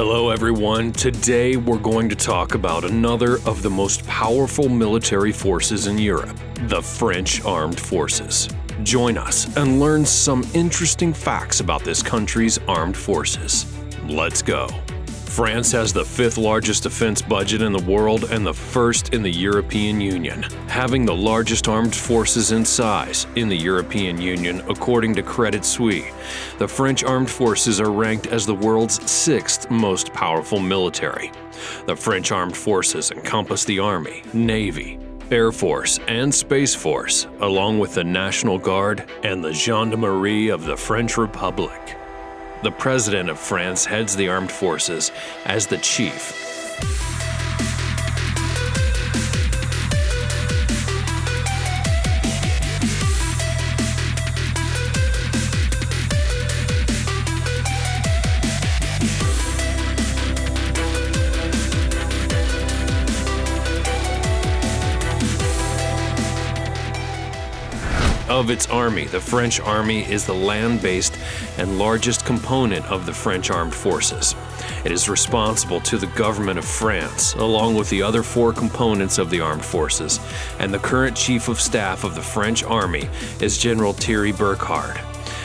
Hello everyone, today we're going to talk about another of the most powerful military forces in Europe, the French Armed Forces. Join us and learn some interesting facts about this country's armed forces. Let's go. France has the fifth largest defense budget in the world and the first in the European Union, having the largest armed forces in size in the European Union according to Credit Suisse. The French armed forces are ranked as the world's sixth most powerful military. The French armed forces encompass the Army, Navy, Air Force, and Space Force, along with the National Guard and the Gendarmerie of the French Republic. The President of France heads the armed forces as the chief. Of its army, the French army is the land-based and largest component of the French armed forces. It is responsible to the government of France, along with the other four components of the armed forces, and the current chief of staff of the French army is General Thierry Burkhardt,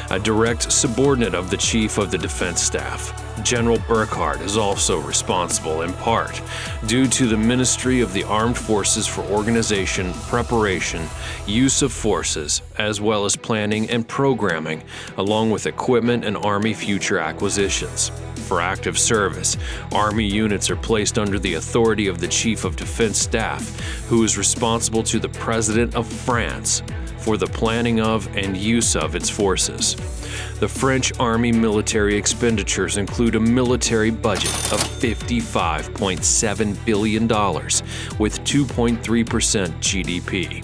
a direct subordinate of the chief of the defense staff. General Burkhardt is also responsible, in part, due to the Ministry of the Armed Forces for organization, preparation, use of forces, as well as planning and programming, along with equipment and Army future acquisitions. For active service, Army units are placed under the authority of the Chief of Defense Staff, who is responsible to the President of France for the planning of and use of its forces. The French Army military expenditures include a military budget of $55.7 billion with 2.3% GDP.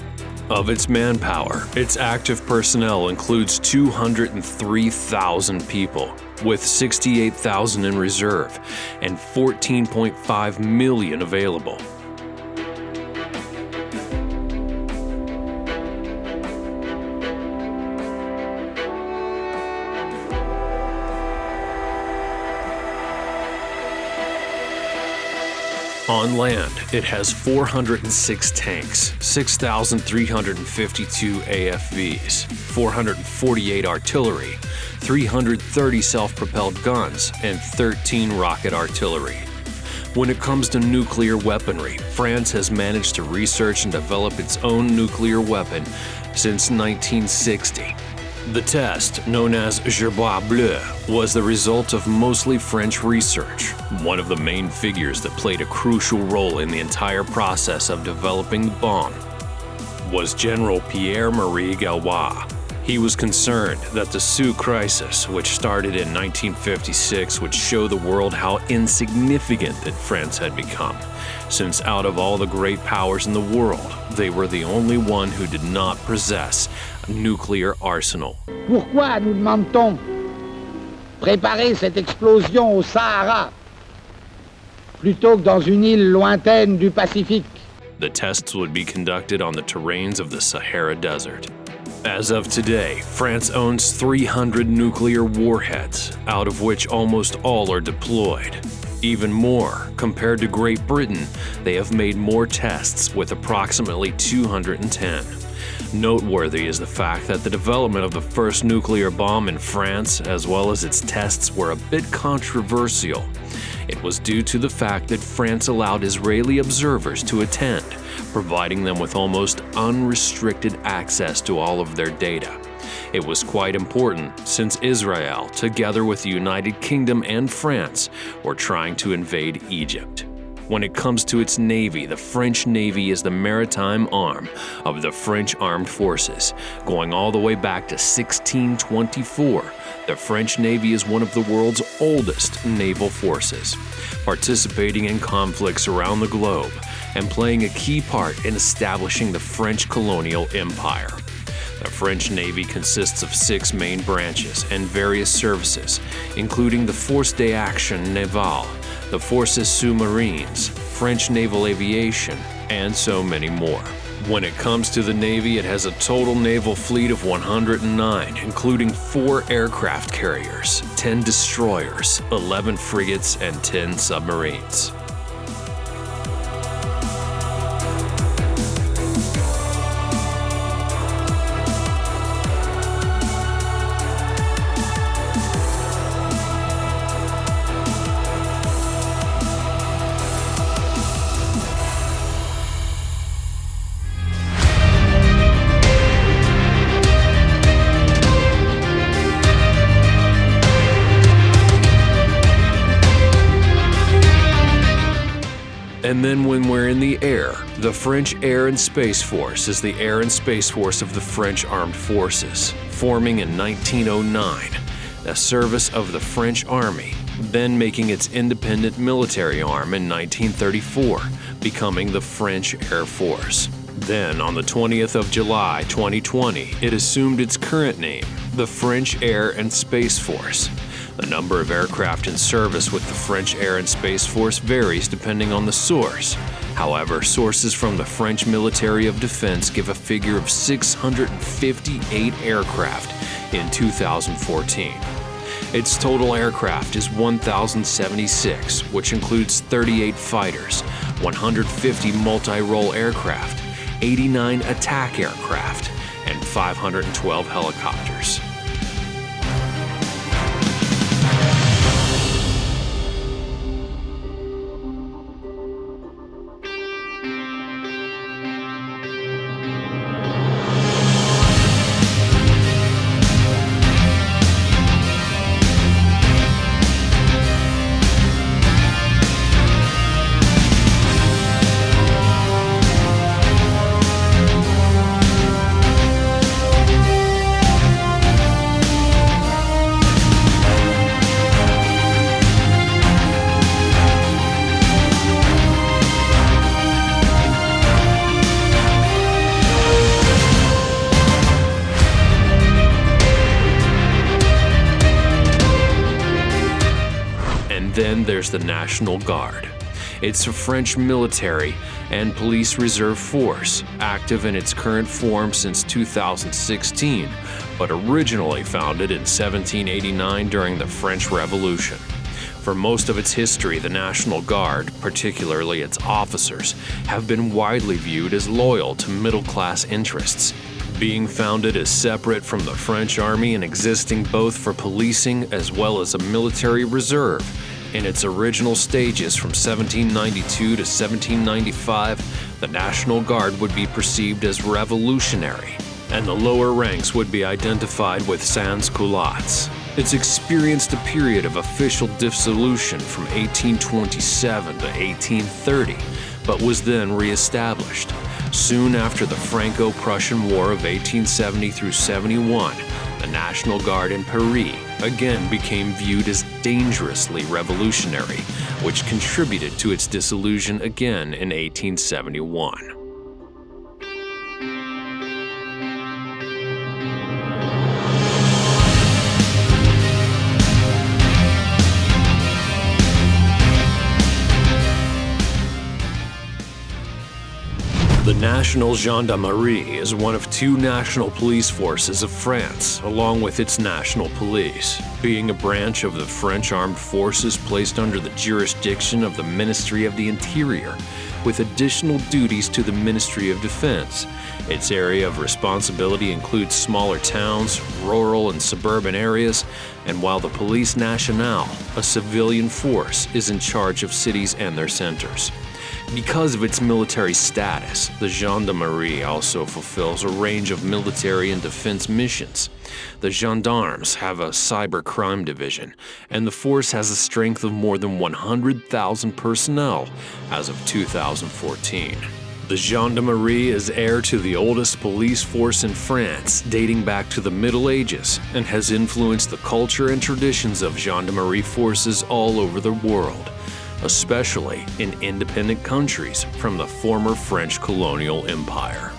Of its manpower, its active personnel includes 203,000 people, with 68,000 in reserve and 14.5 million available. On land, it has 406 tanks, 6,352 AFVs, 448 artillery, 330 self-propelled guns, and 13 rocket artillery. When it comes to nuclear weaponry, France has managed to research and develop its own nuclear weapon since 1960. The test, known as Gerbois Bleu, was the result of mostly French research. One of the main figures that played a crucial role in the entire process of developing the bomb was General Pierre-Marie Gallois. He was concerned that the Sioux crisis, which started in 1956, would show the world how insignificant that France had become, since out of all the great powers in the world, they were the only one who did not possess a nuclear arsenal. Pourquoi nous demande-t-on préparer cette explosion au Sahara plutôt que dans une île lointaine du Pacifique? The tests would be conducted on the terrains of the Sahara Desert. As of today, France owns 300 nuclear warheads, out of which almost all are deployed. Even more, compared to Great Britain, they have made more tests with approximately 210. Noteworthy is the fact that the development of the first nuclear bomb in France, as well as its tests, were a bit controversial. It was due to the fact that France allowed Israeli observers to attend, providing them with almost unrestricted access to all of their data. It was quite important since Israel, together with the United Kingdom and France, were trying to invade Egypt. When it comes to its navy, the French Navy is the maritime arm of the French Armed Forces. Going all the way back to 1624, the French Navy is one of the world's oldest naval forces, participating in conflicts around the globe and playing a key part in establishing the French colonial empire. The French Navy consists of 6 main branches and various services, including the Force d'Action Navale, the Forces Sous-Marines, French Naval Aviation, and so many more. When it comes to the Navy, it has a total naval fleet of 109, including 4 aircraft carriers, 10 destroyers, 11 frigates, and 10 submarines. And then when we're in the air, the French Air and Space Force is the Air and Space Force of the French Armed Forces, forming in 1909, a service of the French Army, then making its independent military arm in 1934, becoming the French Air Force. Then, on the 20th of July 2020, it assumed its current name, the French Air and Space Force. The number of aircraft in service with the French Air and Space Force varies depending on the source. However, sources from the French Military of Defense give a figure of 658 aircraft in 2014. Its total aircraft is 1,076, which includes 38 fighters, 150 multi-role aircraft, 89 attack aircraft, and 512 helicopters. Then there's the National Guard. It's a French military and police reserve force, active in its current form since 2016, but originally founded in 1789 during the French Revolution. For most of its history, the National Guard, particularly its officers, have been widely viewed as loyal to middle-class interests, being founded as separate from the French Army and existing both for policing as well as a military reserve. In its original stages from 1792 to 1795, the National Guard would be perceived as revolutionary, and the lower ranks would be identified with sans-culottes. It's experienced a period of official dissolution from 1827 to 1830, but was then re-established. Soon after the Franco-Prussian War of 1870 through 71, the National Guard in Paris again became viewed as dangerously revolutionary, which contributed to its dissolution again in 1871. The National Gendarmerie is one of 2 national police forces of France, along with its national police, being a branch of the French Armed Forces placed under the jurisdiction of the Ministry of the Interior, with additional duties to the Ministry of Defense. Its area of responsibility includes smaller towns, rural and suburban areas, and while the Police Nationale, a civilian force, is in charge of cities and their centers. Because of its military status, the Gendarmerie also fulfills a range of military and defense missions. The gendarmes have a cyber crime division, and the force has a strength of more than 100,000 personnel as of 2014. The Gendarmerie is heir to the oldest police force in France, dating back to the Middle Ages, and has influenced the culture and traditions of gendarmerie forces all over the world, especially in independent countries from the former French colonial empire.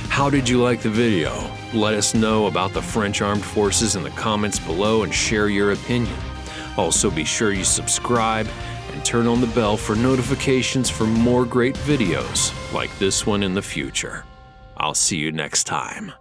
How did you like the video? Let us know about the French Armed Forces in the comments below and share your opinion. Also be sure you subscribe and and turn on the bell for notifications for more great videos like this one in the future. I'll see you next time.